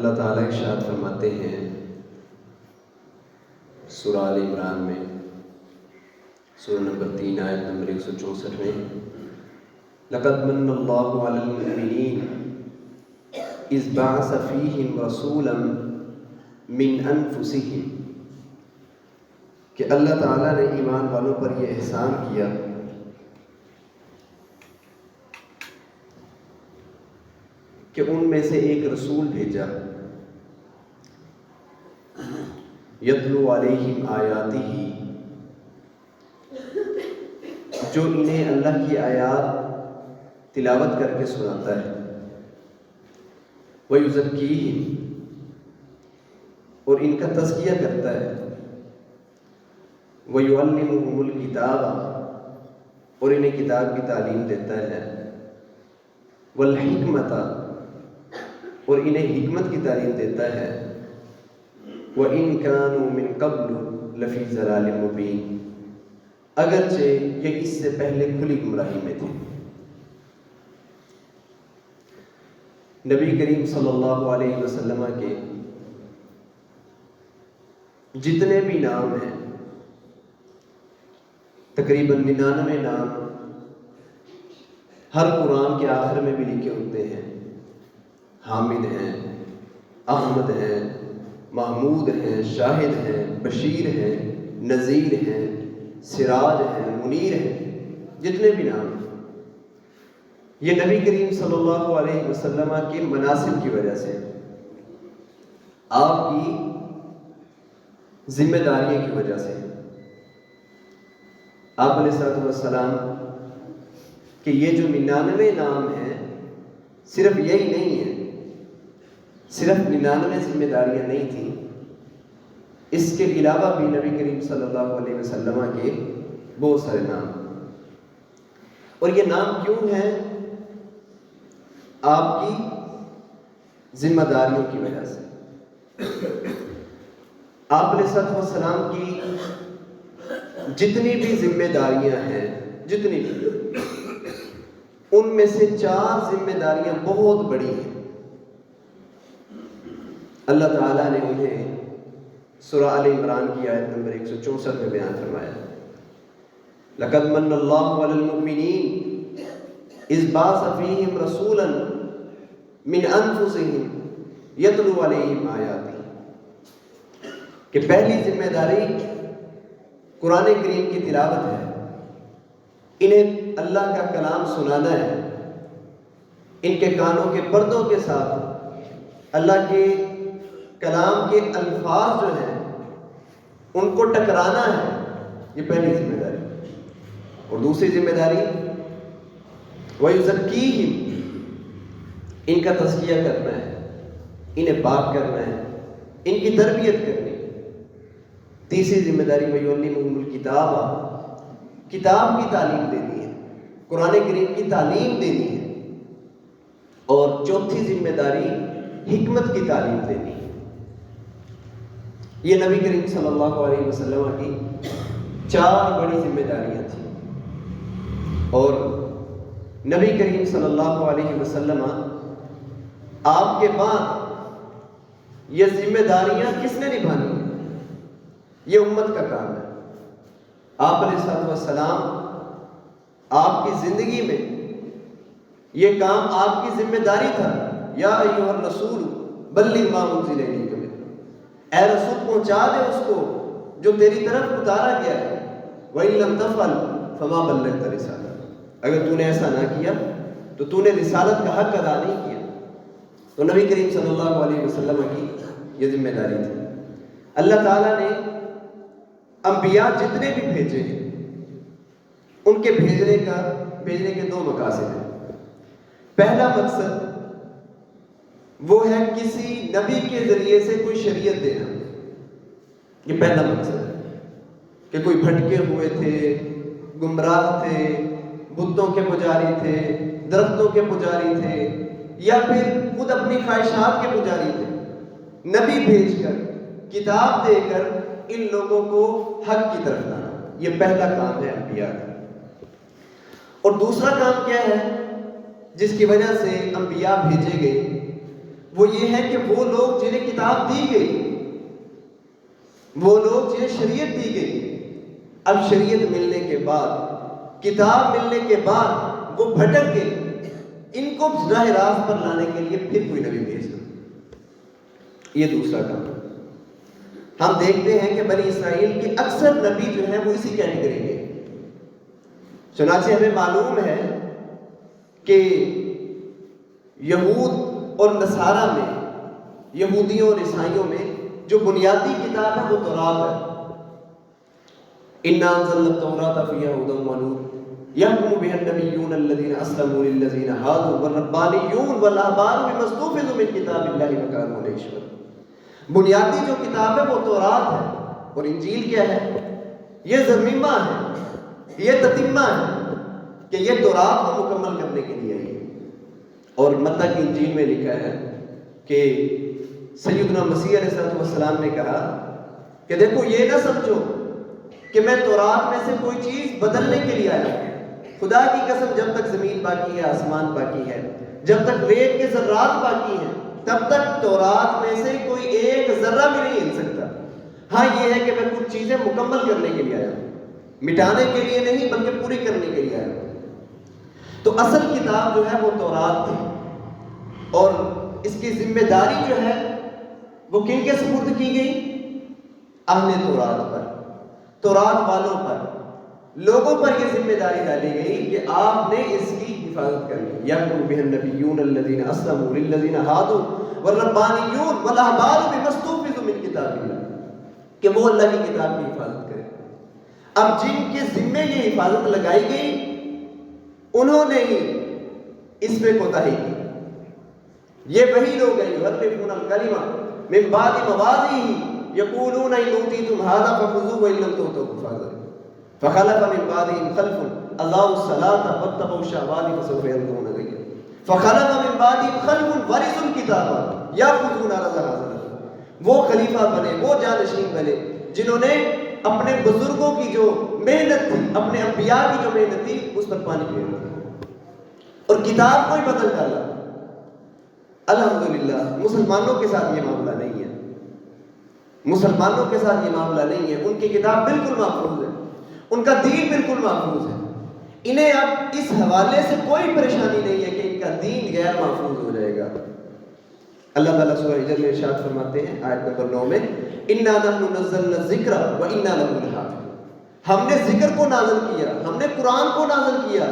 اللہ تعالیٰ ارشاد فرماتے ہیں سورہ آل عمران میں سورہ نمبر 3 آیت نمبر 164 میں لَقَدْ مَنَّ اللَّهُ عَلَى الْمُؤْمِنِينَ إِذْ بَعَثَ فِيهِمْ رَسُولًا مِّنْ أَنفُسِهِمْ کہ اللہ تعالیٰ نے ایمان والوں پر یہ احسان کیا کہ ان میں سے ایک رسول بھیجا یتلو علیہم آیاتہ جو انہیں اللہ کی آیات تلاوت کر کے سناتا ہے وَيُزَكِّيهِمْ اور ان کا تزکیہ کرتا ہے وَيُعَلِّمُهُمُ الْكِتَابَ اور انہیں کتاب کی تعلیم دیتا ہے وَالْحِكْمَةَ اور انہیں حکمت کی تعلیم دیتا ہے وَإِن كَانُوا مِن قَبْلُ لَفِي ضَلَالٍ مُبِينٍ اگرچہ یہ اس سے پہلے کھلی گمراہی میں تھے۔ نبی کریم صلی اللہ علیہ وسلم کے جتنے بھی نام ہیں تقریباً 99 نام ہر قرآن کے آخر میں بھی لکھے ہوتے ہیں۔ حامد ہیں، احمد ہیں، محمود ہیں، شاہد ہیں، بشیر ہیں، نذیر ہیں، سراج ہیں، منیر ہیں، جتنے بھی نام ہیں یہ نبی کریم صلی اللہ علیہ وسلم کے مناسب کی وجہ سے، آپ کی ذمہ داریوں کی وجہ سے، آپ علیہ السلام کہ یہ جو 99 نام ہیں صرف یہی نہیں ہے، صرف 99 ذمہ داریاں نہیں تھیں، اس کے علاوہ بھی نبی کریم صلی اللہ علیہ وسلم کے بہت سارے نام، اور یہ نام کیوں ہیں؟ آپ کی ذمہ داریوں کی وجہ سے۔ آپ علیہ السلام کی جتنی بھی ذمہ داریاں ہیں، جتنی بھی، ان میں سے 4 ذمہ داریاں بہت بڑی ہیں۔ اللہ تعالیٰ نے انہیں سورہ آل عمران کی آیت نمبر 164 میں بیان فرمایا لَقَدْ مَنَّ اللَّهُ عَلَى الْمُؤْمِنِينَ إِذْ بَعَثَ فِيهِمْ رَسُولًا مِّنْ أَنفُسِهِمْ يَتْلُو عَلَيْهِمْ آيَاتِهِ کہ پہلی ذمہ داری قرآن کریم کی تلاوت ہے، انہیں اللہ کا کلام سنانا ہے، ان کے کانوں کے پردوں کے ساتھ اللہ کے کلام کے الفاظ جو ہیں ان کو ٹکرانا ہے، یہ پہلی ذمہ داری۔ اور دوسری ذمہ داری وَيُزَكِّيهِمْ ان کا تزکیہ کرنا ہے، انہیں پاک کرنا ہے، ان کی تربیت کرنی ہے۔ تیسری ذمہ داری وَيُعَلِّمُهُمُ الْكِتَابَ کتاب کی تعلیم دینی ہے، قرآن کریم کی تعلیم دینی ہے۔ اور چوتھی ذمہ داری حکمت کی تعلیم دینی ہے۔ یہ نبی کریم صلی اللہ علیہ وسلم کی 4 بڑی ذمہ داریاں تھیں، اور نبی کریم صلی اللہ علیہ وسلم آپ کے بعد یہ ذمہ داریاں کس نے نبھانی ہیں؟ یہ امت کا کام ہے۔ آپ علیہ السلام آپ کی زندگی میں یہ کام آپ کی ذمہ داری تھا۔ یا ایھا الرسول بلغ ما انزل الیک، اے رسول پہنچا دے اس کو جو تیری طرف اتارا گیا ہے، وَإِن لَّمْ تَفْعَلْ فَمَا بَلَّغْتَ رِسَالَتَهُ اگر تو نے ایسا نہ کیا تو تو نے رسالت کا حق ادا نہیں کیا۔ تو نبی کریم صلی اللہ علیہ وسلم کی یہ ذمہ داری تھی۔ اللہ تعالیٰ نے انبیاء جتنے بھی بھیجے ہیں ان کے بھیجنے کے 2 مقاصد ہیں۔ پہلا مقصد وہ ہے کسی نبی کے ذریعے سے کوئی شریعت دینا، یہ پہلا مقصد ہے کہ کوئی بھٹکے ہوئے تھے، گمراہ تھے، بتوں کے پجاری تھے، درختوں کے پجاری تھے، یا پھر خود اپنی خواہشات کے پجاری تھے، نبی بھیج کر کتاب دے کر ان لوگوں کو حق کی طرف لانا، یہ پہلا کام ہے انبیاء کا۔ اور دوسرا کام کیا ہے جس کی وجہ سے انبیاء بھیجے گئے؟ وہ یہ ہے کہ وہ لوگ جنہیں کتاب دی گئی، وہ لوگ جنہیں شریعت دی گئی، اب شریعت ملنے کے بعد، کتاب ملنے کے بعد وہ بھٹک گئے، ان کو راہ راست پر لانے کے لیے پھر کوئی نبی بھیج دو۔ یہ دوسرا کام۔ ہم دیکھتے ہیں کہ بنی اسرائیل کے اکثر نبی جو ہیں وہ اسی کیٹیگری کے، چنانچہ ہمیں معلوم ہے کہ یہود اور نصارہ میں، یہودیوں اور عیسائیوں میں جو بنیادی کتاب ہے وہ تورات ہے۔ اِنَّا أَنزَلْنَا التَّوْرَاةَ فِيهَا هُدًى وَنُورٌ يَحْكُمُ بِهَا النَّبِيُّونَ الَّذِينَ أَسْلَمُوا لِلَّذِينَ هَادُوا وَالرَّبَّانِيُّونَ وَالْأَحْبَارُ بِمَا اسْتُحْفِظُوا مِنْ كِتَابِ اللَّهِ وَكَانُوا عَلَيْهِ شُهَدَاءَ۔ بنیادی جو کتاب ہے وہ تورات ہے، اور انجیل کیا ہے؟ یہ ضمیمہ ہے، یہ تتمہ ہے کہ یہ تورات کو مکمل کرنے کے لیے ہے۔ اور متی کی انجیل میں لکھا ہے کہ سیدنا مسیح علیہ السلام نے کہا کہ دیکھو یہ نہ سمجھو کہ میں تورات میں سے کوئی چیز بدلنے کے لیے آیا ہوں۔ خدا کی قسم، جب تک زمین باقی ہے، آسمان باقی ہے، جب تک ریت کے ذرات باقی ہیں، تب تک تورات میں سے کوئی ایک ذرہ بھی نہیں ہل سکتا۔ ہاں یہ ہے کہ میں کچھ چیزیں مکمل کرنے کے لیے آیا ہوں، مٹانے کے لیے نہیں بلکہ پوری کرنے کے لیے آیا ہوں۔ تو اصل کتاب جو ہے وہ تورات تھی، اور اس کی ذمہ داری جو ہے وہ کن کے سپرد کی گئی؟ اہل تورات پر، تورات والوں پر، لوگوں پر یہ ذمہ داری ڈالی گئی کہ آپ نے اس کی حفاظت کرنی۔ یحکم بها النبیون الذین اسلموا للذین هادوا والربانیون والاحبار بما استحفظوا من کتاب اللہ، کہ وہ اللہ کی کتاب کی حفاظت کرے۔ اب جن کے ذمے یہ حفاظت لگائی گئی انہوں نے ہی اس میں کوتاہی کی۔ یہ وہی لوگ ہیں یحرفون الکلمہ من بعد مواضعہ یقولون ان اوتیتم ھذا فخذوہ وان لم تؤتوہ فاحذروا فخلف من بعدهم خلف اضاعوا الصلاۃ واتبعوا الشہوات فسوف یلقون غیا فخلف من بعدهم خلف ورثوا الکتاب یاخذون عرض هذا الحدیث۔ وہ خلیفہ بنے، وہ جانشین بنے جنہوں نے اپنے بزرگوں کی جو محنت تھی، اپنے انبیاء کی جو محنت تھی، اس پر پانی پھیر دیا اور کتاب کو ہی بدل ڈالا۔ الحمدللہ مسلمانوں کے ساتھ یہ معاملہ نہیں ہے، مسلمانوں کے ساتھ یہ معاملہ نہیں ہے۔ ان کی کتاب بالکل محفوظ ہے، ان کا دین بالکل محفوظ ہے۔ انہیں اب اس حوالے سے کوئی پریشانی نہیں ہے کہ ان کا دین غیر محفوظ ہو جائے گا۔ اللہ تعالیٰ سورہ حجر میں ارشاد فرماتے ہیں آیت نمبر 9 میں، اِنَّا نَحْنُ نَزَّلْنَا الذِّکْرَ وَإِنَّا لَهُ لَحَافِظُونَ۔ ہم نے ذکر کو نازل کیا، ہم نے قرآن کو نازل کیا،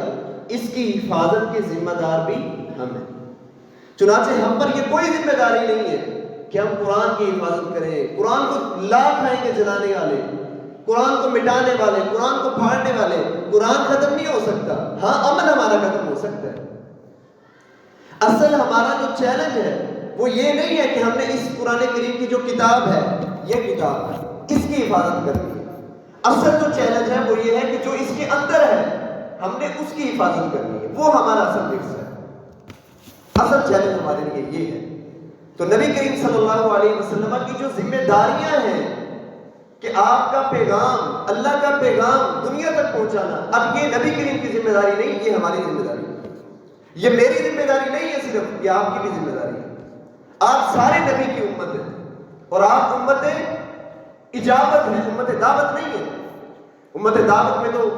اس کی حفاظت کے ذمہ دار بھی ہم ہیں۔ چنانچہ ہم پر یہ کوئی ذمہ داری نہیں ہے کہ ہم قرآن کی حفاظت کریں، قرآن کو لا کھائیں گے جلانے والے، قرآن کو مٹانے والے، قرآن کو پھاڑنے والے۔ قرآن ختم نہیں ہو سکتا، ہاں امن ہمارا ختم ہو سکتا ہے۔ اصل ہمارا جو چیلنج ہے وہ یہ نہیں ہے کہ ہم نے اس قرآن کریم کی جو کتاب ہے، یہ کتاب ہے، اس کی حفاظت کرنی ہے۔ اصل جو چیلنج ہے وہ یہ ہے کہ جو اس کے اندر ہے ہم نے اس کی حفاظت کرنی ہے، وہ ہمارا اصل فکس ہے۔ اصل چیلنج ہمارے لیے یہ ہے۔ تو نبی کریم صلی اللہ علیہ وسلم کی جو ذمہ داریاں ہیں کہ آپ کا پیغام، اللہ کا پیغام دنیا تک پہنچانا، اب یہ نبی کریم کی ذمہ داری نہیں، یہ ہماری ذمہ داری ہے۔ یہ میری ذمہ داری نہیں ہے صرف، یہ آپ کی بھی ذمہ داری ہے۔ آپ سارے نبی کی امت ہیں، اور آپ امت اجابت ہیں، امت دعوت نہیں ہے۔ امت دعوت میں تو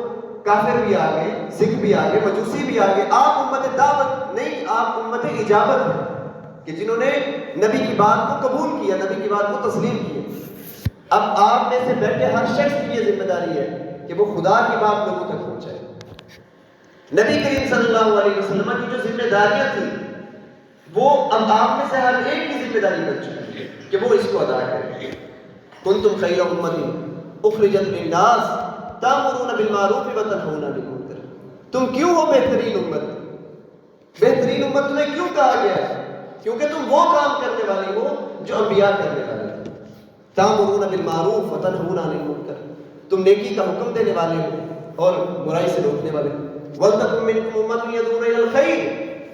کافر بھی آ گئے، سکھ بھی آ گئے، مجوسی بھی آ گئے۔ آپ امت دعوت نہیں، آپ امت اجابت ہیں کہ جنہوں نے نبی کی بات کو قبول کیا، نبی کی بات کو تسلیم کیا۔ اب آپ میں سے بیٹھے ہر شخص کی یہ ذمہ داری ہے کہ وہ خدا کی بات لوگوں تک پہنچائے۔ نبی کریم صلی اللہ علیہ وسلم کی جو ذمہ داریاں تھیں وہ اب آپ میں سے ہر ایک کی ذمہ داری بن چکی ہے کہ وہ اس کو ادا کرے۔ کنتم خیر امۃ اخرجت للناس تأمرون بالمعروف وتنہون عن المنکر۔ تم کیوں ہو بہترین امت؟ بہترین امت تمہیں کیوں کہا گیا ہے؟ کیونکہ تم وہ کام کرنے والی ہو جو انبیاء کرنے والے تھے۔ تأمرون بالمعروف وتنہون عن المنکر، تم نیکی کا حکم دینے والے ہو اور برائی سے روکنے والے ہو۔ وَلْتَكُن مِّنكُمْ أُمَّةٌ يَدْعُونَ إِلَى الْخَيْرِ،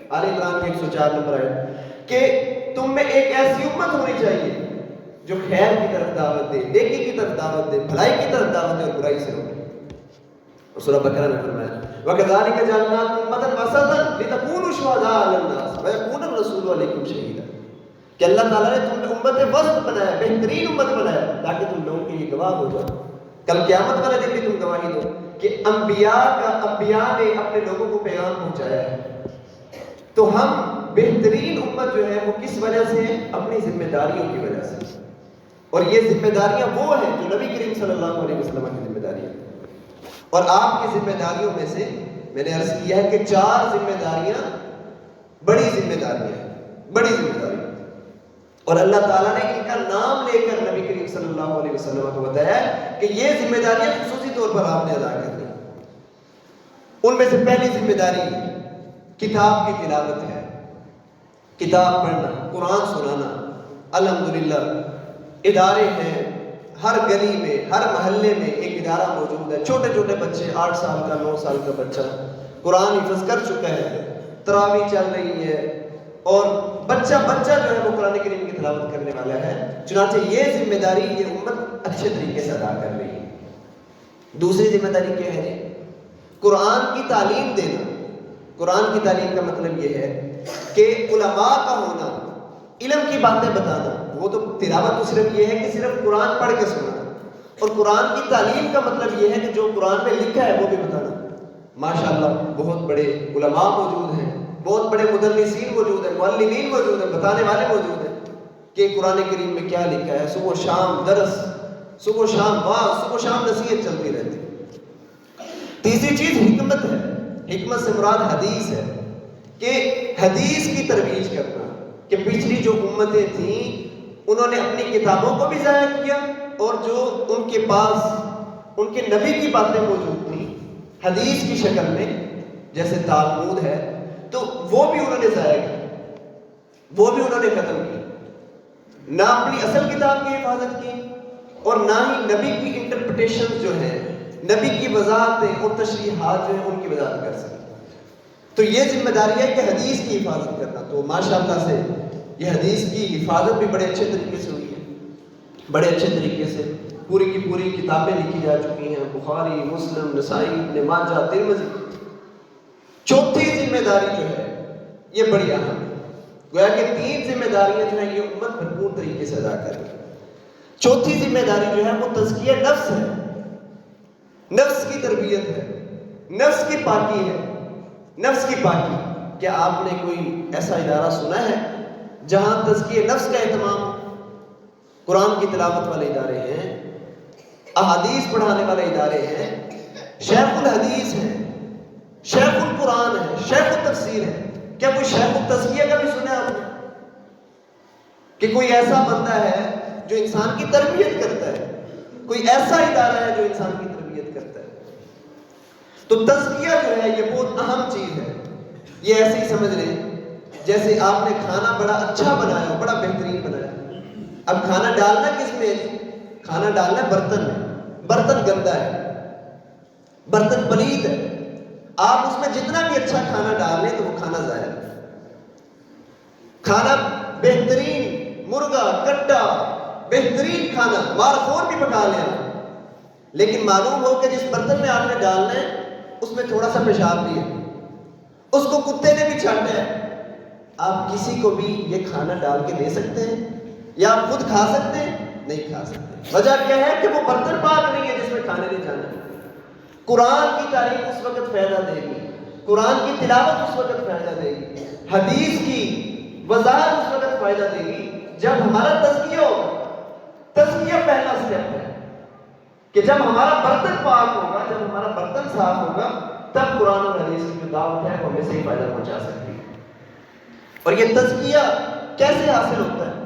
آل عمران کی 104 نمبر آیت، کہ تم میں ایک ایسی امت ہونی چاہیے جو خیر کی طرف دعوت دے، نیکی کی طرف دعوت دے، بھلائی کی طرف دعوت دے اور برائی سے روکے۔ اور سورہ بقرہ میں فرمایا وَكَذَلِكَ جَعَلْنَاكُمْ أُمَّةً وَسَطًا لِتَكُونُوا شُهَدَاءَ عَلَى النَّاسِ وَيَكُونَ الرَّسُولُ عَلَيْكُمْ شَهِيدًا۔ کہ اللہ تعالیٰ نے تمہیں امت وسط بنایا، بہترین امت بنایا تاکہ تم لوگوں کے لیے گواہ ہو جاؤ. کل قیامت والے دن بھی تم گواہی دو کہ انبیاء نے اپنے لوگوں کو پیغام پہنچایا ہے. تو ہم بہترین امت جو ہے وہ کس وجہ سے ہے؟ اپنی ذمہ داریوں کی وجہ سے. اور یہ ذمہ داریاں وہ ہیں جو نبی کریم صلی اللہ علیہ وسلم کی ذمہ داریاں. اور آپ کی ذمہ داریوں میں سے میں نے عرض کیا ہے کہ 4 ذمہ داریاں بڑی ذمہ داریاں ہیں، بڑی ذمہ داریاں. اور اللہ تعالیٰ نے ان کا نام لے کر نبی کریم صلی اللہ علیہ وسلم کو بتایا کہ یہ ذمہ داریاں خصوصی طور پر آپ نے ادا کرنی. ان میں سے پہلی ذمہ داری کتاب کی تلاوت ہے. کتاب پڑھنا، قرآن سنانا. الحمدللہ ادارے ہیں، ہر گلی میں، ہر محلے میں ایک ادارہ موجود ہے. چھوٹے چھوٹے بچے، 8 سال کا 9 سال کا بچہ قرآن حفظ کر چکا ہے، تراویح چل رہی ہے، اور بچہ جو ہے وہ قرآن کریم کی تلاوت کرنے والا ہے. چنانچہ یہ ذمہ داری یہ امت اچھے طریقے سے ادا کر رہی ہے. دوسری ذمہ داری کیا ہے جی؟ قرآن کی تعلیم دینا. قرآن کی تعلیم کا مطلب یہ ہے کہ علماء کا ہونا، علم کی باتیں بتانا. وہ تو تلاوت تو صرف یہ ہے کہ صرف قرآن پڑھ کے سنانا، اور قرآن کی تعلیم کا مطلب یہ ہے کہ جو قرآن میں لکھا ہے وہ بھی بتانا. ماشاءاللہ بہت بڑے علماء موجود ہیں، بہت بڑے مدرسین موجود ہیں، معلمین موجود ہیں، بتانے والے موجود ہیں کہ قرآن کریم میں کیا لکھا ہے. صبح و شام درس، صبح و شام واعظ، صبح و شام نصیحت چلتی رہتی. تیسری چیز حکمت ہے. حکمت سے مراد حدیث ہے، کہ حدیث کی ترویج کرنا. کہ پچھلی جو امتیں تھیں انہوں نے اپنی کتابوں کو بھی ضائع کیا، اور جو ان کے پاس ان کے نبی کی باتیں موجود تھیں حدیث کی شکل میں، جیسے تالمود ہے، تو وہ بھی انہوں نے ضائع کی، وہ بھی انہوں نے ختم کی. نہ اپنی اصل کتاب کی حفاظت کی، اور نہ ہی نبی کی انٹرپریٹیشن جو ہے، نبی کی وضاحتیں اور تشریحات جو ہیں ان کی وضاحت کر سکتے. تو یہ ذمہ داری ہے کہ حدیث کی حفاظت کرنا. تو ماشاءاللہ سے یہ حدیث کی حفاظت بھی بڑے اچھے طریقے سے ہوئی ہے. بڑے اچھے طریقے سے پوری کی پوری کتابیں لکھی جا چکی ہیں، بخاری، مسلم، نسائی، ابن ماجہ، ترمذی. چوتھی ذمہ داری جو ہے یہ بڑی اہم ہے. گویا کہ 3 ذمہ داریاں جو ہیں یہ امت بھرپور طریقے سے ادا کر رہی ہے. چوتھی ذمہ داری جو ہے وہ تزکیہ نفس ہے، نفس کی تربیت ہے، نفس کی پاکی ہے. نفس کی پاکی. کیا آپ نے کوئی ایسا ادارہ سنا ہے جہاں تزکیہ نفس کا اہتمام ہو؟ قرآن کی تلاوت والے ادارے ہیں، احادیث پڑھانے والے ادارے ہیں، شیخ الحدیث ہیں، شیخ القرآن ہے، شیخ التفسیر ہے. کیا کوئی شیخ التزکیہ کا بھی سنا آپ نے؟ کہ کوئی ایسا بندہ ہے جو انسان کی تربیت کرتا ہے، کوئی ایسا ادارہ ہے جو انسان کی تربیت کرتا ہے. تو تزکیہ جو ہے یہ بہت اہم چیز ہے. یہ ایسے ہی سمجھ لیں جیسے آپ نے کھانا بڑا اچھا بنایا ہو، بڑا بہترین بنایا. اب کھانا ڈالنا کس میں ہے؟ کھانا ڈالنا برتن میں. برتن گندا ہے، برتن پلید ہے. آپ اس میں جتنا بھی اچھا کھانا ڈال لیں تو وہ کھانا ضائع ہے. کھانا بہترین مرغا کٹا بہترین کھانا مارخور بھی پکا لیں، لیکن معلوم ہو کہ جس برتن میں آپ نے ڈالنا ہے اس میں تھوڑا سا پیشاب بھی ہے، اس کو کتے نے بھی چھانٹا ہے. آپ کسی کو بھی یہ کھانا ڈال کے دے سکتے ہیں یا آپ خود کھا سکتے ہیں؟ نہیں کھا سکتے. وجہ کیا ہے کہ وہ برتن پاک نہیں ہے جس میں کھانے نہیں جانا. قرآن کی تعلیم اس وقت فائدہ دے گی، قرآن کی تلاوت اس وقت فائدہ دے گی، حدیث کی وضاحت اس وقت فائدہ دے گی جب ہمارا تزکیہ ہوگا. تزکیہ پہلا سٹیپ ہے کہ جب ہمارا برتن پاک ہوگا، جب ہمارا برتن صاف ہوگا، تب قرآن اور حدیث کی جو دعوت ہے وہ ہمیں صحیح فائدہ پہنچا سکتی ہے. اور یہ تزکیہ کیسے حاصل ہوتا ہے؟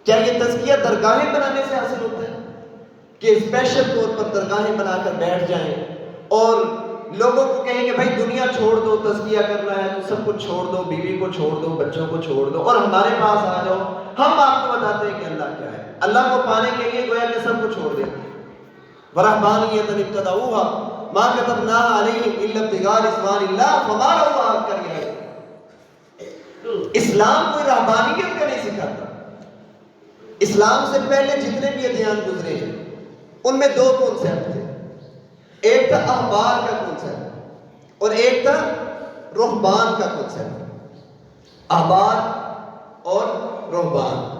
کیا یہ تزکیہ درگاہیں بنانے سے حاصل ہوتا ہے کہ اسپیشل طور پر درگاہیں بنا کر بیٹھ جائیں اور لوگوں کو کہیں کہ بھائی دنیا چھوڑ دو، تزکیہ کرنا ہے تو سب کچھ چھوڑ دو، بیوی کو چھوڑ دو، بچوں کو چھوڑ دو، اور ہمارے پاس آ جاؤ، ہم آپ کو بتاتے ہیں کہ اللہ کیا ہے. اللہ کو پانے کے لیے گویا کہ سب کو چھوڑ دیں. وَرَهْبَانِيَّةً ابْتَدَعُوهَا مَا كَتَبْنَاهَا عَلَيْهِمْ إِلَّا ابْتِغَاءَ رِضْوَانِ اللَّهِ فَمَا لَهُمْ آگ کر گئے. اسلام کوئی رہبانیت کا نہیں سکھاتا. اسلام سے پہلے جتنے بھی ادیان گزرے ہیں ان میں 2 کانسیپٹ تھے. ایک تھا احبار کا کانسیپٹ اور ایک تھا رہبان کا کانسیپٹ. احبار اور رہبان۔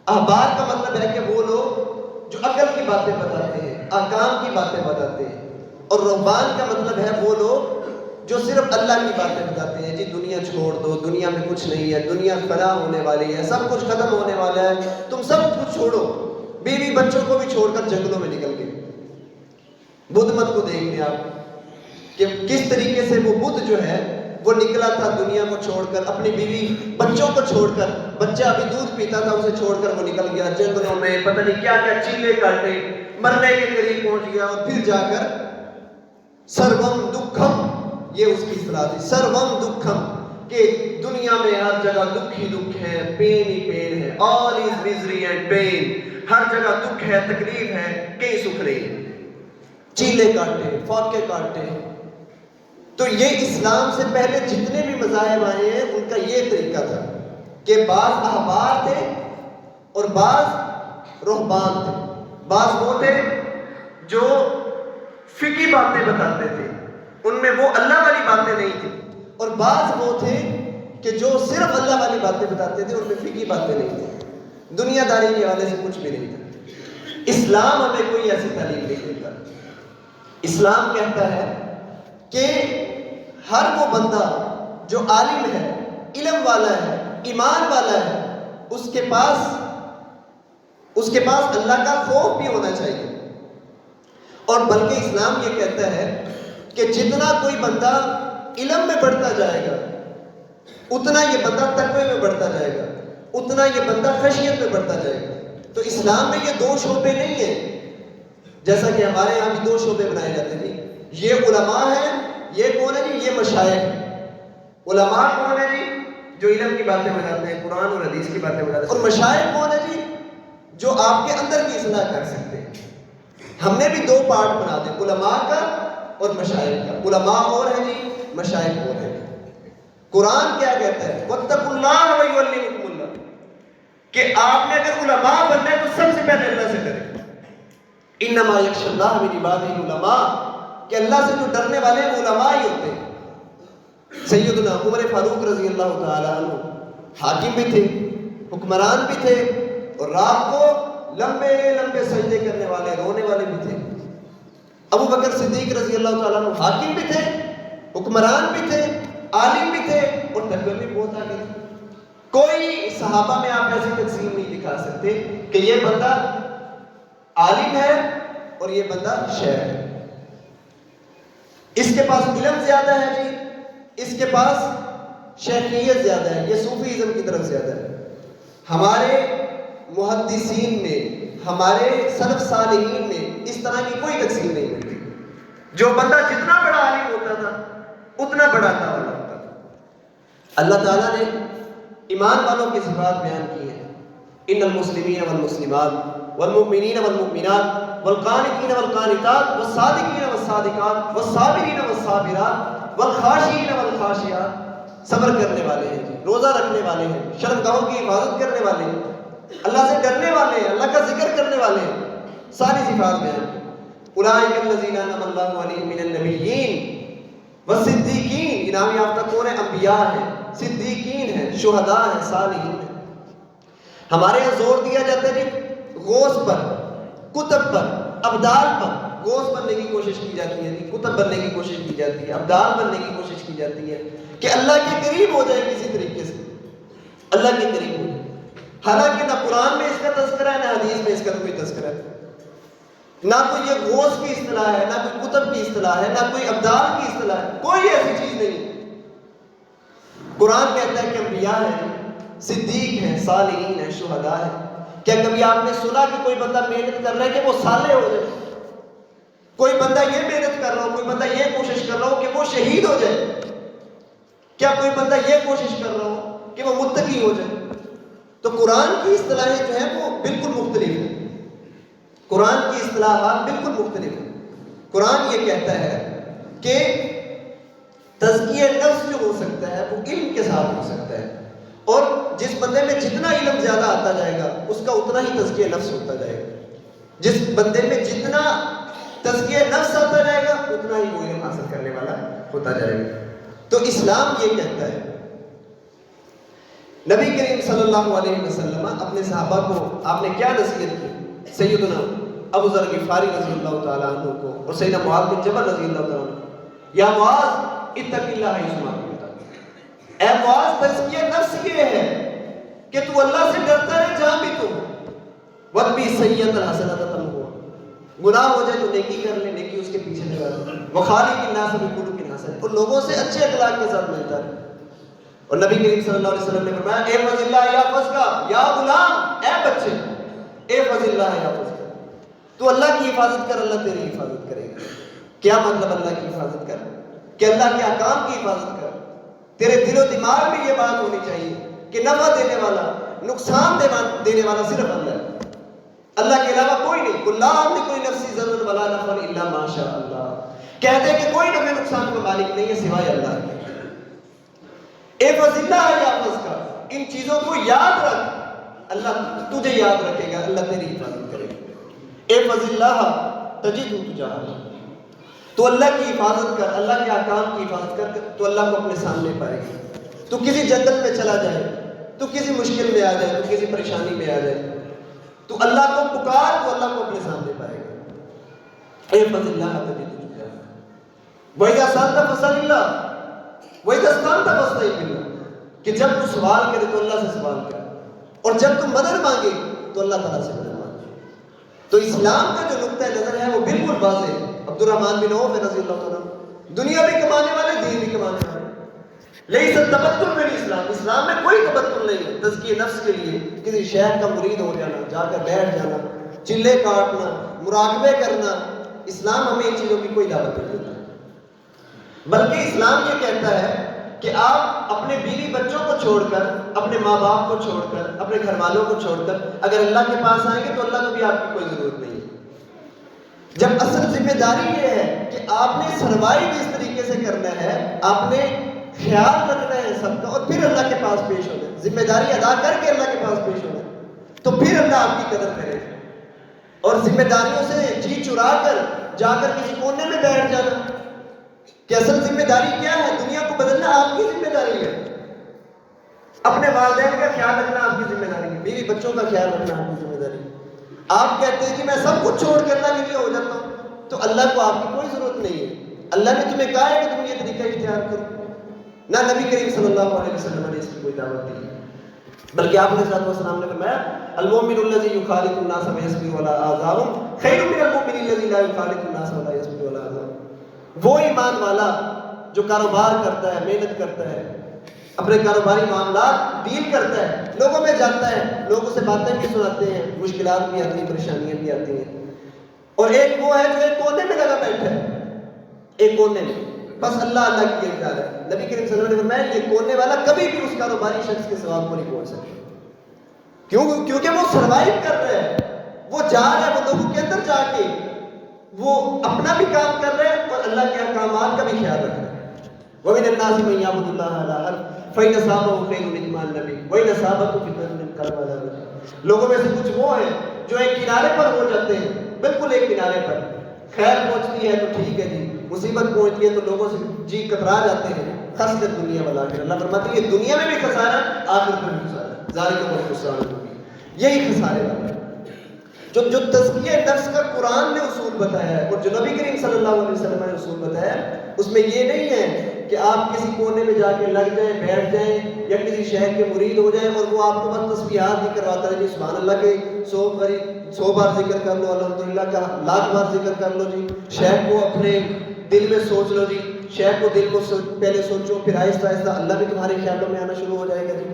احبار کا مطلب ہے کہ وہ لوگ جو عقل کی باتیں بتاتے ہیں، احکام کی باتیں بتاتے ہیں، اور رہبان کا مطلب ہے وہ لوگ جو صرف اللہ کی باتیں بتاتے ہیں۔ جی دنیا چھوڑ دو، دنیا میں کچھ نہیں ہے، دنیا فنا ہونے والی ہے، سب کچھ ختم ہونے والا ہے، تم سب کچھ چھوڑو، بیوی بچوں کو بھی چھوڑ کر جنگلوں میں نکل گئے۔ بدھ مت کو دیکھ لیں آپ کہ کس طریقے سے وہ بدھ جو ہے وہ نکلا تھا دنیا کو چھوڑ کر، اپنی بیوی بچوں کو چھوڑ کر، بچہ ابھی دودھ پیتا تھا اسے چھوڑ کر وہ نکل گیا جنگلوں میں، پتہ نہیں کیا کیا چیلے کاٹے، مرنے کے قریب پہنچ گیا، اور پھر جا کر سروم دکھم، یہ اس کی اصطلاح تھی، سروم دکھم، کہ دنیا میں ہر جگہ دکھ ہی دکھ ہے، پین ہی پین ہے، all is misery and pain، ہر جگہ دکھ ہے، تکلیف ہے، کہیں سکھ نہیں ہے، چیلے کاٹے، فاقے کاٹے۔ تو یہ اسلام سے پہلے جتنے بھی مذاہب آئے ہیں ان کا یہ طریقہ تھا کہ بعض احبار تھے اور بعض رہبان تھے۔ بعض وہ تھے جو فقہی باتیں بتاتے تھے، ان میں وہ اللہ والی باتیں نہیں تھیں، اور بعض وہ تھے کہ جو صرف اللہ والی باتیں بتاتے تھے، ان میں فقہی باتیں نہیں تھیں، دنیا داری کے حوالے سے کچھ بھی نہیں تھا۔ اسلام ہمیں کوئی ایسی تعلیم نہیں دیتا۔ اسلام کہتا ہے کہ ہر وہ بندہ جو عالم ہے، علم والا ہے، ایمان والا ہے، اس کے پاس اللہ کا خوف بھی ہونا چاہیے، اور بلکہ اسلام یہ کہتا ہے کہ جتنا کوئی بندہ علم میں بڑھتا جائے گا اتنا یہ بندہ تقوی میں بڑھتا جائے گا، اتنا یہ بندہ خشیت میں بڑھتا جائے گا۔ تو اسلام میں یہ دو شعبے نہیں ہیں، جیسا کہ ہمارے یہاں بھی دو شعبے بنائے جاتے ہیں، یہ علماء ہیں، یہ کون ہے جی؟ یہ مشائخ ہیں۔ علماء کون ہے جی؟ جو علم کی باتیں بتاتے ہیں، قرآن اور حدیث کی باتیں بتاتے ہیں، اور مشائخ کون ہے جی؟ جو آپ کے اندر کی اصلاح کر سکتے ہیں۔ ہم نے بھی دو پارٹ بنا دے، علماء کا اور مشائخ کا۔ علماء اور ہیں جی، مشائخ اور ہیں۔ قرآن کیا کہتا ہے؟ وَاتَّقُوا اللَّهَ وَيُعَلِّمُكُمُ اللَّهُ، کہ آپ نے اگر علماء بننا ہے تو سب سے پہلے اللہ سے ڈریں۔ اِنَّمَا يَخْشَى اللَّهَ مِنْ عِبَادِهِ الْعُلَمَاء، کہ اللہ سے جو ڈرنے والے ہیں علماء ہی ہوتے ہیں۔ سیدنا عمر فاروق رضی اللہ تعالیٰ عنہ حاکم بھی تھے، حکمران بھی تھے، اور رات کو لمبے لمبے سجدے کرنے والے، رونے والے بھی تھے۔ ابو بکر صدیق رضی اللہ تعالیٰ عنہ حاکم بھی تھے، حکمران بھی تھے، عالم بھی تھے، اور تقوی بھی بہت آگے تھے۔ کوئی صحابہ میں آپ ایسی تقسیم نہیں دکھا سکتے کہ یہ بندہ عالم ہے اور یہ بندہ شیخ ہے، اس کے پاس علم زیادہ ہے جی، اس کے پاس شیخیت زیادہ ہے، یہ صوفیزم کی طرف زیادہ ہے۔ ہمارے محدثین میں، ہمارے سلف صالحین میں اس طرح کی کوئی تقسیم نہیں ملتی۔ جو بندہ جتنا بڑا عالم ہوتا تھا اتنا بڑا اللہ والا ہوتا تھا۔ اللہ تعالیٰ نے ایمان والوں کی صفات بیان کی ہیں، ان المسلمین والمسلمات والمؤمنین والمؤمنات والقانتین والقانتات والصادقین والصادقات والصابرین والصابرات والخاشعین والخاشعات، صبر کرنے والے ہیں جی، روزہ رکھنے والے ہیں، شرمگاہوں کی حفاظت کرنے والے ہیں، اللہ سے ڈرنے والے ہیں، اللہ کا ذکر کرنے والے ہیں، ساری صفات بیان کی۔ اولئک الذین انعم اللہ علیہم من النبیین والصدیقین، انعام یافتہ کون ہیں؟ انبیاء ہیں، صدیقین ہیں، شہداء ہیں، صالحین ہیں۔ ہمارے یہاں زور دیا جاتا ہے جی غوث پر، کتب پر، ابدال پر۔ غوث بننے کی کوشش کی جاتی ہے جی، کتب بننے کی کوشش کی جاتی ہے، ابدال بننے کی کوشش کی جاتی ہے کہ اللہ کے قریب ہو جائے کسی طریقے سے، اللہ کے قریب ہو جائے۔ حالانکہ نہ قرآن میں اس کا تذکرہ ہے، نہ حدیث میں اس کا کوئی تذکرہ ہے، نہ کوئی یہ غوث کی اصطلاح ہے، نہ کوئی کتب کی اصطلاح ہے، نہ کوئی ابدال کی اصطلاح ہے، کوئی ایسی چیز نہیں۔ قرآن کہتا ہے کہ انبیاء ہیں، صدیق ہیں، صالحین ہیں، شہداء ہیں۔ کیا کبھی آپ نے سنا کہ کوئی بندہ محنت کر رہا ہے کہ وہ صالح ہو جائے؟ کوئی بندہ یہ محنت کر رہا ہو، کوئی بندہ یہ کوشش کر رہا ہو کہ وہ شہید ہو جائے؟ کیا کوئی بندہ یہ کوشش کر رہا ہو کہ وہ متقی ہو جائے؟ تو قرآن کی اصطلاحیں جو ہیں وہ بالکل مختلف ہیں، قرآن کی اصطلاحات بالکل مختلف ہیں۔ قرآن یہ کہتا ہے کہ تزکیہ نفس جو ہو سکتا ہے وہ علم کے ساتھ ہو سکتا ہے، اور جس بندے میں جتنا علم زیادہ آتا جائے گا اس کا اتنا ہی تزکیہ نفس ہوتا جائے گا۔ جس بندے میں جتنا تزکیہ نفس آتا جائے گا اتنا ہی وہ علم حاصل کرنے والا ہوتا جائے گا۔ تو اسلام یہ کہتا ہے نبی کریم صلی اللہ علیہ وسلم اپنے صحابہ کو آپ نے کیا نصیحت کی؟ سیدنا ابو ذر غفاری رضی اللہ تعالیٰ عنہ کو اور سیدنا معاذ بن جبل رضی اللہ تعالیٰ عنہ، یا معاذ اتق اللہ یسمعک، اے معاذ تزکیہ نفس یہ ہے کہ تو اللہ سے ڈرتا رہے جہاں بھی تو وَاتْبِعِ السَّیِّئَةَ الْحَسَنَةَ تَمْحُوہا، گناہ ہو جائے تو نیکی کر لے، نیکی اس کے پیچھے لگا دے، وَخَالِقِ النَّاسَ بِخُلُقٍ حَسَنٍ، اور لوگوں سے اچھے اخلاق کے ساتھ ملتا رہے۔ اور نبی کریم صلی اللہ علیہ وسلم نے فرمایا احفظ اللہ یحفظ کا، یا غلام، اے بچے احفظ اللہ یحفظ کا، تو اللہ کی حفاظت کر، اللہ تیری حفاظت کرے گا۔ کیا مطلب اللہ کی حفاظت کر؟ کہ اللہ کے احکام کی حفاظت کر۔ تیرے دل و دماغ میں یہ بات ہونی چاہیے کہ نفع دینے والا، نقصان دینے والا صرف اللہ ہے، اللہ کے علاوہ کوئی نہیں۔ قُلْ لَا أَمْلِكُ لِنَفْسِي ضَرًّا وَلَا نَفْعًا إِلَّا مَا شَاءَ اللَّهُ، کہتے ہیں کہ کوئی نفع نقصان کا مالک نہیں ہے سوائے اللہ کے۔ احفظ اللہ یحفظ کا، ان چیزوں کو یاد رکھ، اللہ تجھے یاد رکھے گا، اللہ تیری حفاظت کرے گا۔ احفظ اللہ تجدہ تجاہک، تو اللہ کی حفاظت کر، اللہ کے احکام کی حفاظت کر تو اللہ کو اپنے سامنے پائے گا۔ تو کسی جنگل میں چلا جائے، تو کسی مشکل میں آ جائے، تو کسی پریشانی میں آ جائے، تو اللہ کو پکار تو اللہ کو اپنے سامنے پائے گا۔ احفظ اللہ تجدہ تجاہک، وَإِذَا سَأَلْتَ فَاسْأَلِ اللَّهَ وَإِذَا اسْتَعَنْتَ فَاسْتَعِنْ بِاللَّهِ، کہ جب تو سوال کرے تو اللہ سے سوال کر، اور جب تم مدد مانگے تو اللہ تعالیٰ سے مدد مانگے۔ تو اسلام کا جو نقطہ نظر ہے وہ بالکل واضح ہے۔ عبد الرحمن بن عوف رضی اللہ عنہ، دنیا بھی کمانے والے، دین بھی کمانے والے، لیکن تبتل میں اسلام، اسلام میں کوئی تبتل نہیں ہے۔ تزکیہ نفس کے لیے کسی شیخ کا مرید ہو جانا، جا کر بیٹھ جانا، چلے کاٹنا، مراقبے کرنا، اسلام ہمیں ان چیزوں کی کوئی دعوت نہیں دیتا، بلکہ اسلام یہ کہتا ہے کہ آپ اپنے بیوی بچوں کو چھوڑ کر، اپنے ماں باپ کو چھوڑ کر، اپنے گھر والوں کو چھوڑ کر اگر اللہ کے پاس آئیں گے تو اللہ کو بھی آپ کی کوئی ضرورت نہیں ہے۔ جب اصل ذمہ داری یہ ہے کہ آپ نے سروائیو اس طریقے سے کرنا ہے، آپ نے خیال رکھنا ہے سب کا، اور پھر اللہ کے پاس پیش ہونا ہے، ذمہ داری ادا کر کے اللہ کے پاس پیش ہونا ہے، تو پھر اللہ آپ کی قدر کرے گا۔ اور ذمہ داریوں سے جی چرا کر جا کر کسی کونے میں بیٹھ جانا، کہ اصل ذمہ داری کیا ہے؟ دنیا کو بدلنا آپ کی ذمہ داری ہے، اپنے والدین کا خیال رکھنا آپ کی ذمہ داری ہے، بیوی بچوں کا خیال رکھنا آپ کی ذمہ داری ہے۔ آپ کہتے ہیں کہ میں سب کچھ چھوڑ کے اللہ کے لیے ہو جاتا ہوں، تو اللہ کو آپ کی کوئی ضرورت نہیں ہے۔ اللہ نے تمہیں کہا ہے کہ تم یہ طریقہ اختیار کرو، نہ نبی کریم صلی اللہ علیہ وسلم نے اس کی کوئی دعوت دی، بلکہ آپ علیہ السلام نے فرمایا المؤمن الذی یخالط الناس ویصبر علی آذاہم خیر من المؤمن الذی لا یخالط الناس ولا یصبر علی آذاہم۔ وہ ایمان والا جو کاروبار کرتا ہے، محنت کرتا ہے، اپنے کاروباری معاملات ڈیل کرتا ہے، لوگوں میں جاتا ہے، لوگوں سے باتیں بھی سناتے ہیں، مشکلات بھی آتی ہیں، پریشانیاں بھی آتی ہیں، اور ایک وہ ہے جو ایک کونے میں لگا بیٹھا ہے، ایک کونے میں بس اللہ اللہ کی یاد ہے۔ نبی کریم صلی اللہ علیہ وسلم نے فرمایا یہ کونے والا کبھی بھی اس کاروباری شخص کے ثواب کو نہیں پہنچ سکتا، کیونکہ وہ سروائیو کر رہا ہے، وہ جا رہا ہے، وہ لوگوں کے اندر جا کے وہ اپنا بھی کام کر رہے ہیں اور اللہ کے احکامات کا بھی خیال رکھ رہے ہیں۔ وَمِنَ النَّاسِ مَن يَعْبُدُ اللَّهَ عَلَىٰ حَرْفٍ فَإِنْ أَصَابَهُ خَيْرٌ اطْمَأَنَّ بِهِ وَإِنْ أَصَابَتْهُ فِتْنَةٌ انقلب عَلَىٰ وَجْهِهِ۔ لوگوں میں سے کچھ وہ ہیں جو ایک کنارے پر ہو جاتے ہیں، بالکل ایک کنارے پر، خیر پہنچتی ہے تو ٹھیک ہے جی، مصیبت پہنچتی ہے تو لوگوں سے جی کترا جاتے ہیں، خسرت دنیا والآخرہ۔ اللہ فرماتے ہیں دنیا میں بھی خسارہ، آخرت میں بھی خسارہ، ذالک هو الخسران المبین، یہی خسارے والا ہے۔ جو تزکیہ نفس کا قرآن نے اصول بتایا ہے اور جو نبی کریم صلی اللہ علیہ وسلم نے اصول بتایا ہے، اس میں یہ نہیں ہے کہ آپ کسی کونے میں جا کے لگ جائیں، بیٹھ جائیں، یا کسی شیخ کے مرید ہو جائیں اور وہ آپ کو بس تسبیحات ہی کرواتا ہے، جی سبحان اللہ کے 100 بار ذکر کر لو، الحمدللہ کا 1,00,000 بار ذکر کر لو جی، شیخ کو اپنے دل میں سوچ لو جی، شیخ کو دل کو پہلے سوچو، پھر آہستہ آہستہ اللہ بھی تمہارے خیالوں میں آنا شروع ہو جائے گا جی۔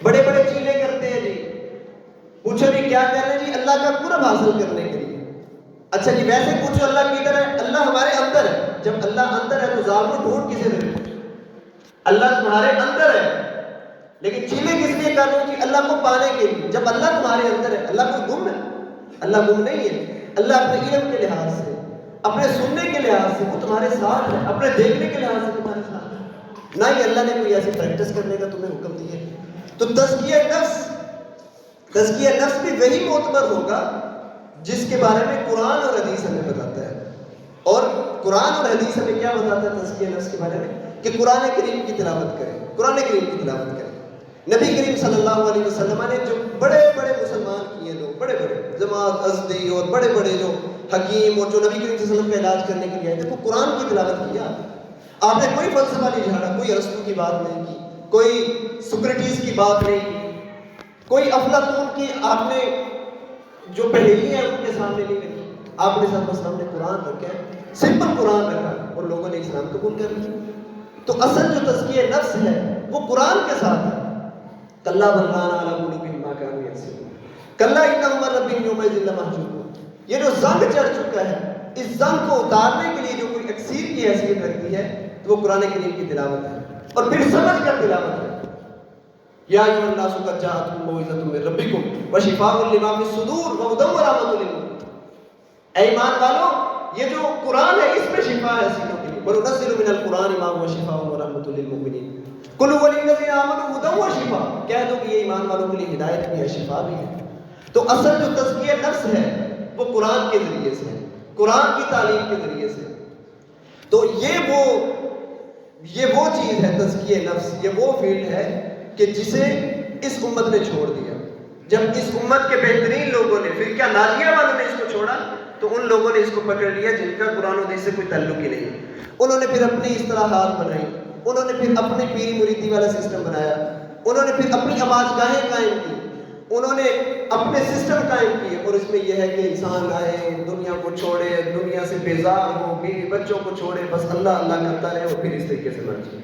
بڑے بڑے چیلے کرتے ہیں جی، پوچھو جی کیا کر رہے ہیں جی؟ اللہ کا قرب حاصل کرنے کے لیے۔ اچھا جی ویسے پوچھو اللہ کدھر ہے؟ اللہ ہمارے اندر ہے، جب اللہ اندر ہے تو ظالم ڈھونڈ کسے میں پوچھو؟ اللہ تمہارے اندر ہے، لیکن چیلے کس لیے کر رہے ہو جی؟ اللہ کو پانے کے لیے۔ جب اللہ تمہارے اندر ہے، اللہ کوئی گم ہے؟ اللہ گم نہیں ہے، اللہ اپنے علم کے لحاظ سے، اپنے سننے کے لحاظ سے وہ تمہارے ساتھ ہے، اپنے دیکھنے کے لحاظ سے تمہارے ساتھ ہے، نہ ہی اللہ نے کوئی ایسی پریکٹس کرنے کا تمہیں حکم دیا ہے۔ تو تزکیہ نفس بھی وہی معتبر ہوگا جس کے بارے میں قرآن اور حدیث ہمیں بتاتا ہے۔ اور قرآن اور حدیث ہمیں کیا بتاتا ہے تزکیہ نفس کے بارے میں؟ کہ قرآن کریم کی تلاوت کریں، قرآن کریم کی تلاوت کریں، نبی کریم صلی اللہ علیہ وسلم نے جو بڑے بڑے مسلمان کیے لوگ، بڑے بڑے جماعت ازدی اور بڑے بڑے جو حکیم اور جو نبی کریم صلی اللہ علیہ وسلم کا علاج کرنے کے لیے آئے تھے، وہ قرآن کی تلاوت کیا. آپ نے کوئی فلسفہ نہیں جھاڑا، کوئی ارسطو کی بات نہیں کی، کوئی سکریٹیز کی بات نہیں کی، کوئی افلاطون کی آپ نے جو پہیلیاں ہیں ان کے سامنے نہیں رکھی. آپ نے سامنے قرآن رکھا ہے، سمپل قرآن رکھا اور لوگوں نے اسلام قبول کر لیا. تو اصل جو تزکیہ نفس ہے وہ قرآن کے ساتھ ہے. کلا بل ران علی قلوبہم ما کانوا یکسبون، کلا انہم عن ربہم یومئذ لمحجوبون. یہ جو زنگ چڑھ چکا ہے، اس زنگ کو اتارنے کے لیے جو کوئی اکسیر کی حیثیت رکھتی ہے تو وہ قرآن کریم کی تلاوت ہے، اور پھر سمجھ کر تلاوت ہے. یا ایھا الناس قد جاءتکم موعظۃ من ربکم وشفاء لما فی الصدور وہدی ورحمۃ للمؤمنین. اے ایمان والو، یہ جو قرآن ہے اس میں شفا ہے سینوں کے لیے. وَنُنَزِّلُ مِنَ الْقُرْآنِ مَا هُوَ شِفَاءٌ وَرَحْمَةٌ لِلْمُؤْمِنِينَ. قُلْ وَلِلَّذِينَ آمَنُوا هُدًى وَشِفَاءٌ. کہہ دو کہ یہ ایمان والوں کے لیے ہدایت بھی ہے، شفا بھی ہے. تو اصل جو تزکیہ نفس ہے وہ قرآن کے ذریعے سے ہے، قرآن کی تعلیم کے ذریعے سے. تو یہ وہ چیز ہے تزکیہ نفس، یہ وہ فیلڈ ہے کہ جسے اس امت نے چھوڑ دیا. جب اس امت کے بہترین لوگوں نے، پھر کیا ناجیہ والوں نے اس کو چھوڑا، تو ان لوگوں نے اس کو پکڑ لیا جن کا قرآن و حدیث سے کوئی تعلق ہی نہیں. انہوں نے پھر اپنی اصطلاحات بنائی، انہوں نے پھر اپنی پیری مریدی والا سسٹم بنایا، انہوں نے پھر اپنی آواز گاہیں قائم کی، انہوں نے اپنے سسٹم قائم کیے. اور اس میں یہ ہے کہ انسان آئے، دنیا کو چھوڑے، دنیا سے بیزار ہو، بیوی بچوں کو چھوڑے، بس اللہ اللہ کرتا رہے اور پھر اس طریقے سے مر جائے.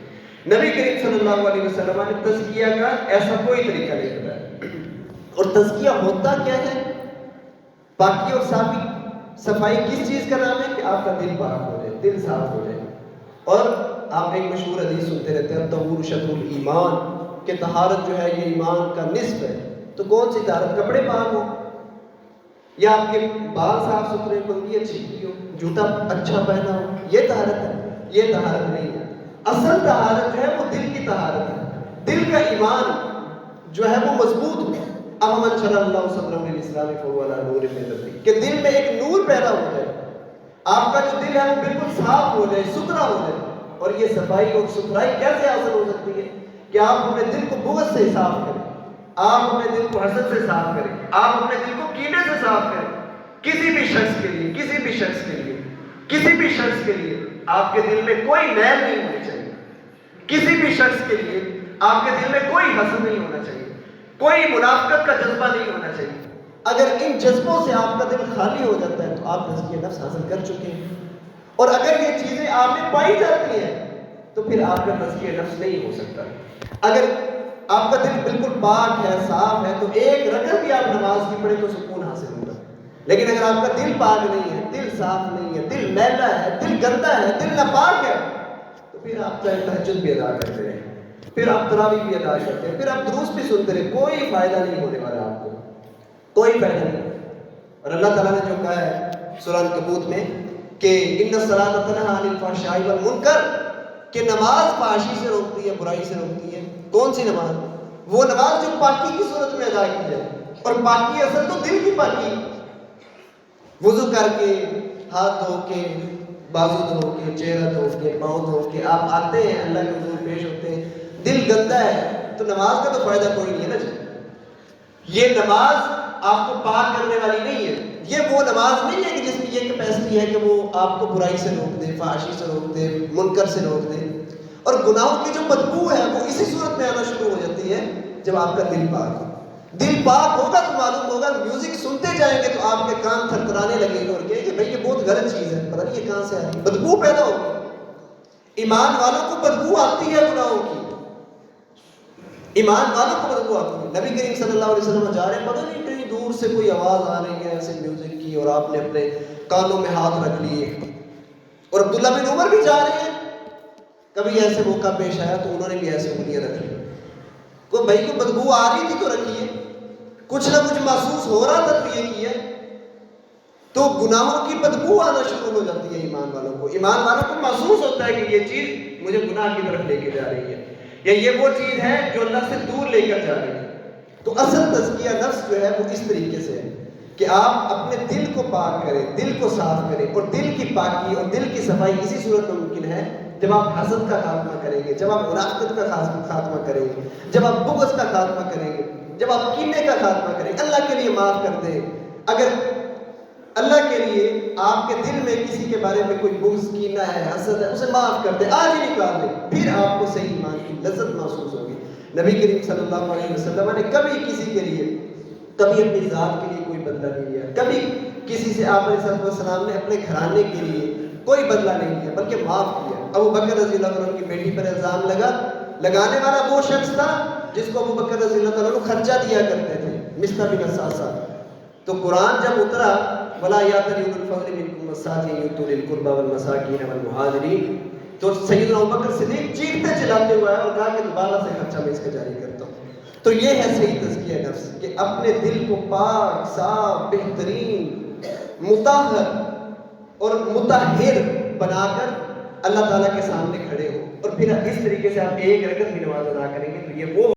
نبی کریم صلی اللہ علیہ وسلم نے تزکیہ کا ایسا کوئی طریقہ نہیں بتایا. اور تزکیہ ہوتا کیا ہے؟ پاکی اور صفائی کس چیز کا نام ہے؟ کہ آپ کا دل پاک ہو جائے، دل صاف ہو جائے. اور آپ ایک مشہور حدیث سنتے رہتے ہیں طہور شطر الایمان، کہ طہارت جو ہے یہ ایمان کا نصف ہے. تو کون سی طہارت؟ کپڑے پاک ہو، یا آپ کے بال صاف ستھرے، کنگھی اچھی کی ہو، جوتا اچھا پہنا ہو، یہ طہارت ہے؟ یہ طہارت نہیں ہے. اصل طہارت جو ہے وہ دل کی طہارت ہے. دل کا ایمان جو ہے وہ مضبوط ہو. اَمَنْ شَرَحَ اللَّهُ صَدْرَهُ لِلْإِسْلَامِ فَهُوَ عَلَىٰ نُورٍ مِّن رَّبِّهِ، کہ دل میں ایک نور پیدا ہو جائے، آپ کا جو دل ہے وہ بالکل صاف ہو جائے، ستھرا ہو جائے. اور یہ صفائی اور ستھرائی کیسے حاصل ہو سکتی ہے؟ کہ آپ اپنے دل کو بغض سے صاف کریں، آپ اپنے دل کو حسد سے صاف کریں، آپ اپنے دل کو کینے سے صاف کریں. کسی بھی شخص کے لیے، کسی بھی شخص کے لیے، کسی بھی شخص کے لیے آپ کے دل میں کوئی میل نہیں ہونی چاہیے. کسی بھی شخص کے لیے آپ کے دل میں کوئی حسد نہیں ہونا چاہیے، کوئی منافقت کا جذبہ نہیں ہونا چاہیے. اگر ان جذبوں سے آپ کا دل خالی ہو جاتا ہے تو آپ تزکیہ نفس حاصل کر چکے ہیں. اور اگر یہ چیزیں آپ میں پائی جاتی ہیں تو پھر آپ کا تزکیہ نفس نہیں ہو سکتا. اگر آپ کا دل بالکل پاک ہے، صاف ہے، تو ایک رکعت بھی آپ نماز کی پڑھیں تو سکون حاصل ہوگا. لیکن اگر آپ کا دل پاک نہیں ہے، دل صاف نہیں ہے، دل میلا ہے، دل گندا ہے، دل ناپاک ہے، تو پھر آپ چاہے تہجد بھی ادا کرتے رہیں، پھر آپ تراویح بھی ادا کرتے ہیں، پھر آپ دروس بھی سنتے رہیں، کوئی فائدہ نہیں ہونے والا آپ کو، کوئی فائدہ نہیں. اور اللہ تعالیٰ نے جو کہا ہے سورہ عنکبوت میں کہ ان الصلاۃ تنہی عن الفحشاء والمنکر، کہ نماز فحاشی سے روکتی ہے، برائی سے روکتی ہے. کون سی نماز؟ وہ نماز جو پاکی کی صورت میں ادا کی جائے. اور پاکی اصل تو دل کی پاکی. وضو کر کے، ہاتھ دھو کے، بازو دھو کے، چہرہ دھو کے، پاؤں دھو کے آپ آتے ہیں، اللہ کے حضور پیش ہوتے ہیں، دل گندا ہے تو نماز کا تو فائدہ کوئی نہیں ہے نا جی. یہ نماز آپ کو پاک کرنے والی نہیں ہے. یہ وہ نماز نہیں ہے کہ جس میں یہ کیپیسٹی ہے کہ وہ آپ کو برائی سے روک دے، فحاشی سے روک دے، منکر سے روک دے. اور گناہوں کی جو بدبو ہے وہ اسی صورت میں آنا شروع ہو جاتی ہے جب آپ کا دل پاک ہو. دل پاک ہوگا تو معلوم ہوگا، میوزک سنتے جائیں گے تو آپ کے کان تھرتھرانے لگیں گے اور کہیں کہ بھائی یہ بہت غلط چیز ہے، پتہ نہیں یہ کہاں سے آ رہی ہے، بدبو پیدا ہوگی. ایمان والوں کو بدبو آتی ہے گناہوں کی، ایمان والوں کو بدبو آتی ہے. نبی کریم صلی اللہ علیہ وسلم جا رہے ہیں، پتہ نہیں کہیں دور سے کوئی آواز آ رہی ہے ایسے میوزک کی، اور آپ نے اپنے کانوں میں ہاتھ رکھ لیے. اور عبداللہ بن عمر بھی جا رہے ہیں، کبھی ایسے موقع پیش آیا تو انہوں نے بھی ایسے انگلیاں رکھ لی. کوئی بھائی کو بدبو آ رہی تھی تو رکھیے، کچھ نہ کچھ محسوس ہو رہا تھا تو یہ کیا. تو گناہوں کی بدبو آنا شروع ہو جاتی ہے ایمان والوں کو. ایمان والوں کو محسوس ہوتا ہے کہ یہ چیز مجھے گناہ کی طرف لے کے جا رہی ہے، یا یہ وہ چیز ہے جو اللہ سے دور لے کر جا رہی ہے. تو اصل تزکیہ نفس جو ہے وہ اس طریقے سے ہے کہ آپ اپنے دل کو پاک کریں، دل کو صاف کریں. اور دل کی پاکی اور دل کی صفائی اسی صورت میں ممکن ہے جب آپ حسد کا خاتمہ کریں گے، جب آپ منافقت کا خاتمہ کریں گے، جب آپ بغض کا خاتمہ کریں گے، جب آپ کینے کا خاتمہ کریں گے، اللہ کے لیے معاف کر دیں. اگر اللہ کے لیے آپ کے دل میں کسی کے بارے میں کوئی بغض، کینہ ہے، حسد ہے، اسے معاف کر دیں، آج ہی نکال دیں، پھر آپ کو صحیح ایمان کی لذت محسوس ہوگی. نبی کریم صلی اللہ علیہ وسلم نے کبھی کسی کے لیے، کبھی اپنی ذات کے لیے کوئی بدلہ نہیں لیا. کبھی کسی سے آپ علیہ السلام نے اپنے گھرانے کے لیے کوئی بدلہ نہیں لیا، بلکہ معاف کیا. ابو بکر رضی اللہ عنہ کی بیٹی پر الزام لگانے والا وہ شخص تھا جس کو ابو بکر رضی اللہ عنہ خرچہ دیا کرتے تھے، مصطح بن اساسہ. تو قرآن جب اترا وَلَا يَأْتَلِ أُولُو الْفَضْلِ مِنكُمْ وَالسَّعَةِ أَن يُؤْتُوا أُولِي الْقُرْبَى وَالْمَسَاكِينَ وَالْمُهَاجِرِينَ، تو سیدنا ابوبکر صدیق چیختے چلاتے ہوئے اور کہا کہ دوبارہ سے خرچہ میں اس کا جاری کرتا ہوں. تو یہ ہے صحیح تزکیہ نفس، کہ اپنے دل کو پاک، صاف، بہترین، مطہر اور مطہر بنا کر اللہ تعالیٰ کے سامنے کھڑے ہو، اور پھر اس طریقے سے آپ ایک رکعت بھی نماز ادا کریں گے تو یہ وہ